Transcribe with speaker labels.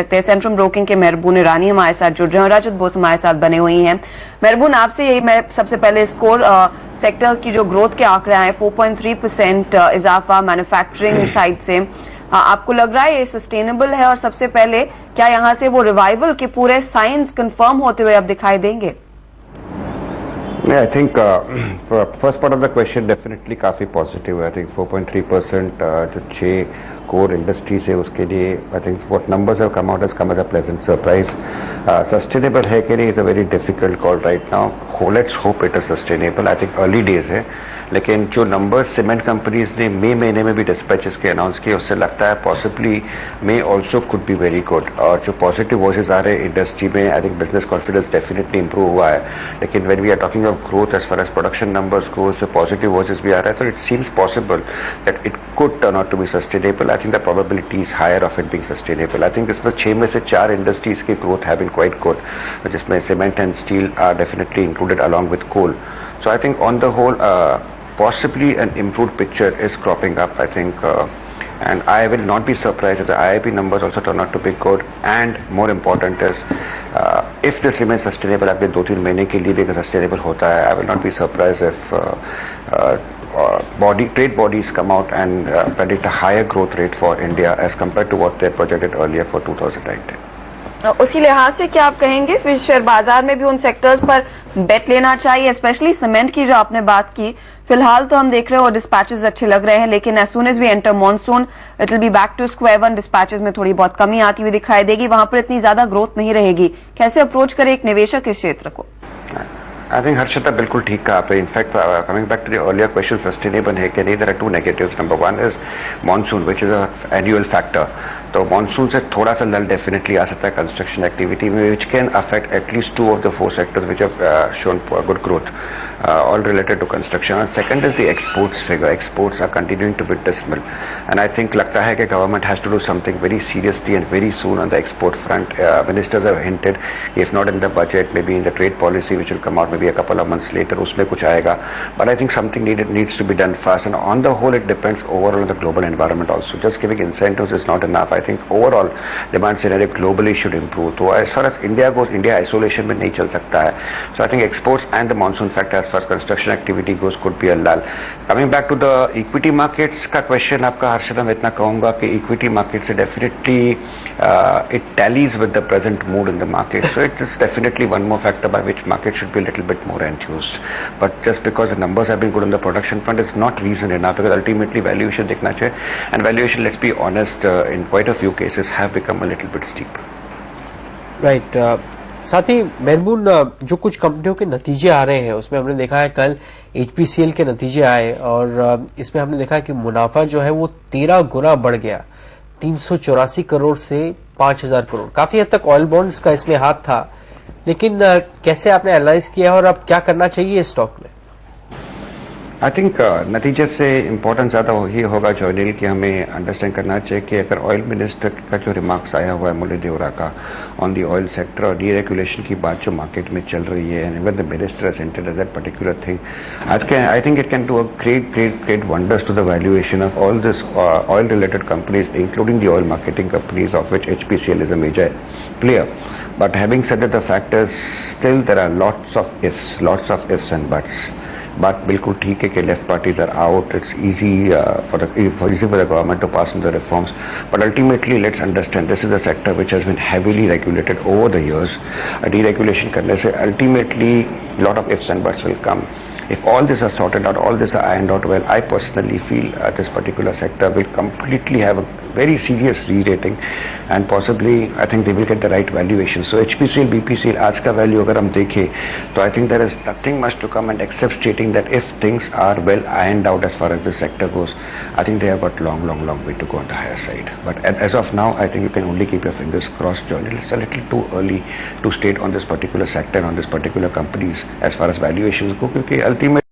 Speaker 1: सकते हैं। Centrum broking के मेहरबून ईरानी हमारे साथ जुड़ रहे हैं और रजत बोस हमारे साथ बने हुई हैं। मेहरबून, आपसे यही मैं सबसे पहले स्कोर सेक्टर की जो ग्रोथ के आंकड़े आए 4.3% इजाफा मैन्युफैक्चरिंग साइड से, आपको लग रहा है ये सस्टेनेबल है? और सबसे पहले क्या यहाँ से वो रिवाइवल के पूरे साइंस कंफर्म होते हुए अब दिखाई देंगे?
Speaker 2: I think first part of the question definitely काफी positive है. I think 4.3% जो 6 core industries है उसके लिए I think what numbers have come out has come as a pleasant surprise. Sustainable है कि नहीं is a very difficult call right now. Let's hope it is sustainable. I think early days है, लेकिन जो number cement companies ने मई महीने में भी डिस्पैचेस के अनाउंस किए उससे लगता है possibly may also could be very good. और जो पॉजिटिव वॉइसेस आ रहे हैं इंडस्ट्री में, I think business confidence definitely improve हुआ है. लेकिन when we are talking of growth as far as production numbers go, जो पॉजिटिव वॉइसेस भी आ रहा है, तो it seems possible that it could turn out to be sustainable. I think the probability is higher of it being sustainable. I think इसमें 6 में से 4 industries की growth have been quite good, जिसमें cement and steel are definitely included along with coal. So I think on the whole possibly an improved picture is cropping up, I think, and I will not be surprised if the IIP numbers also turn out to be good. And more important is, if this remains sustainable, अगले 2-3 महीने के लिए भी अगर sustainable होता है, I will not be surprised if trade bodies come out and predict a higher growth rate for India as compared to what they projected earlier for 2019.
Speaker 1: उसी लिहाज से क्या आप कहेंगे फिर शेयर बाजार में भी उन सेक्टर्स पर बेट लेना चाहिए, स्पेशली सीमेंट की जो आपने बात की? फिलहाल तो हम देख रहे हो डिस्पैचेस अच्छे लग रहे हैं, लेकिन as soon as we enter monsoon it will be back to square one. Dispatches में थोड़ी बहुत कमी आती हुई दिखाई देगी, वहां पर इतनी ज्यादा ग्रोथ नहीं रहेगी. कैसे अप्रोच करे एक निवेशक इस क्षेत्र को?
Speaker 2: I think हर्षिता बिल्कुल ठीक कहा आपने. In fact coming back to the earlier question, sustainable है कि नहीं, there are 2 negatives. Number 1 is monsoon which is a annual factor. तो मानसून से थोड़ा सा लल डेफिनेटली आ सकता है कंस्ट्रक्शन एक्टिविटी में, which can affect at least 2 of the 4 sectors which have shown good growth, all related to construction. And second is the exports figure. Exports are continuing to be dismal, and I think लगता है कि government has to do something very seriously and very soon on the export front. Ministers have hinted, if not in the budget, maybe in the trade policy which will come out maybe a couple of months later, उसमें कुछ आएगा. But I think something needs to be done fast, and on the whole it depends overall on the global environment also. Just giving incentives is not enough. I think overall demand scenario globally should improve. So as far as India goes, India isolation में नहीं चल सकता है. So I think exports and the monsoon factor as construction activity goes could be a lull. Coming back to the equity markets का question आपका, हर्षिता, मैं इतना कहूँगा कि equity markets definitely it tallies with the present mood in the market. So it is definitely one more factor by which market should be a little bit more enthused. But just because the numbers have been good on the production front is not reason enough, because ultimately valuation देखना चाहिए, and valuation, let's be honest, in quite a few cases have become a little bit steep.
Speaker 3: Right. साथ ही मेहरबून, जो कुछ कंपनियों के नतीजे आ रहे हैं उसमें हमने देखा है कल HPCL के नतीजे आए और इसमें हमने देखा है कि मुनाफा जो है वो 13 गुना बढ़ गया, 384 करोड़ से 5000 करोड़. काफी हद तक ऑयल बॉन्ड्स का इसमें हाथ था, लेकिन कैसे आपने एनालाइज किया और अब क्या करना चाहिए इस स्टॉक में?
Speaker 2: आई थिंक नतीजे से इम्पोर्टेंट ज़्यादा ही होगा जॉयनिल कि हमें अंडरस्टैंड करना चाहिए कि अगर ऑयल मिनिस्टर का जो रिमार्क्स आया हुआ है मुरली देवरा का ऑन दी ऑयल सेक्टर और डीरेगुलेशन की बात जो मार्केट में चल रही है, and even the minister has hinted at that particular thing, I think it can do a great wonders to the valuation of all this oil related companies, including the oil marketing companies, of which HPCL is a major player. But having said that, the fact is still there are lots of ifs and buts. बात बिल्कुल ठीक है कि left parties are out. It's easy for the government to pass on the reforms, but ultimately let's understand this is a sector which has been heavily regulated over the years. Deregulation करने से ultimately lot of ifs and buts will come. If all this are sorted out, all this are ironed out well, I personally feel this particular sector will completely have a very serious re-rating, and possibly I think they will get the right valuation. So HPCL, BPCL आज का value अगर हम देखें तो I think there is nothing much to come and except stating that if things are well ironed out as far as the sector goes, I think they have got long way to go on the higher side. But as of now, I think you can only keep your fingers crossed, Johnny. It's a little too early to state on this particular sector, on this particular companies as far as valuations go, because ultimately